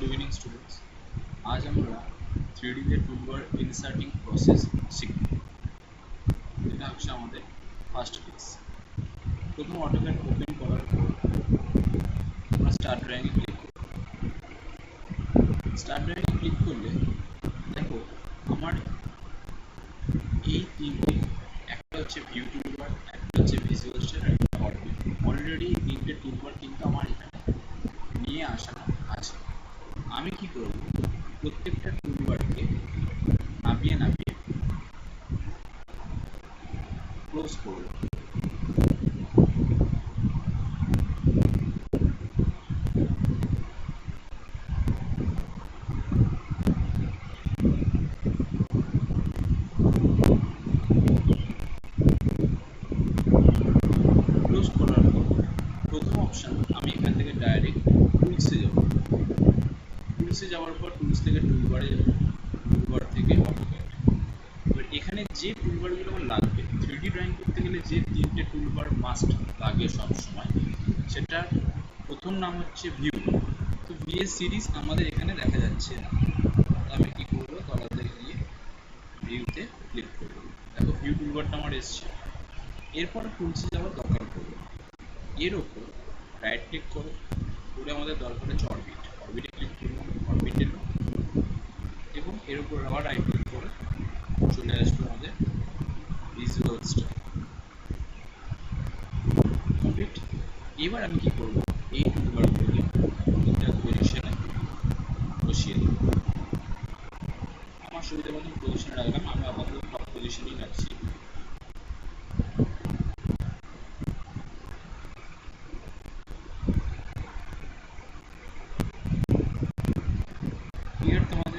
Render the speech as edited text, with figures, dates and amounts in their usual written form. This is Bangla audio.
Good evening students. आज আমরা 3D তে টুলবার ইনসার্টিং প্রসেস শিখব। এটা হচ্ছে আমাদের ফার্স্ট ক্লাস। প্রথম অটোক্যাড ওপেন করার পর আমরা স্টার্ট ড্রয়িং এ ক্লিক করব। স্টার্ট ড্রয়িং এ ক্লিক করলে দেখো আমার এই তিনটে, একটা হচ্ছে ভিউ টুলবার, একটা হচ্ছে ভিজুয়াল স্টার, একটা অরবিট। অলরেডি তিনটে টুলবার কিন্তু আমার এখানে নিয়ে আসা আছে। আমি কি করব, প্রত্যেকটা টুলবারকে নামিয়ে নামিয়ে ক্লোজ করব। ক্লোজ করার পর প্রথম অপশন আমি এখান থেকে ডাইরেক্ট টুলসে যাব। টুলসে যাওয়ার পর টুলস থেকে টুলবারে যাব, টুলবার থেকে অটোক্যাড। এবার এখানে যে টুলবারগুলো আমার লাগবে, 3D ড্রয়িং করতে গেলে যে তিনটে টুলবার মাস্ট লাগে সব সময়, সেটা প্রথম নাম হচ্ছে ভিউ। তো ভিএস সিরিজ আমাদের এখানে দেখা যাচ্ছে না, আমি কি করবো, তলাতে গিয়ে ভিউতে ক্লিক করব। দেখো ভিউ টুলবারটা আমার এসছে। এরপর টুলসে যাওয়ার দরকার পড়বে, এর ওপর রাইট ক্লিক করো, করে আমাদের দরকার হচ্ছে অরবিট। অরবিটে ক্লিক করলাম, অরবিট এলো এবং এর উপর আবার রাইট ক্লিক করে চলে আসবে আমাদের ভিজুয়াল স্টার। কমপ্লিট। এবার আমি কি করব, এই টুলবারগুলোকে একটা পজিশনে বসিয়ে দেব। আমার সুবিধা মতন পজিশনে রাখলাম, আমি আপাতত টপ পজিশনেই রাখছি। ক্লিয়ার? তোমাদের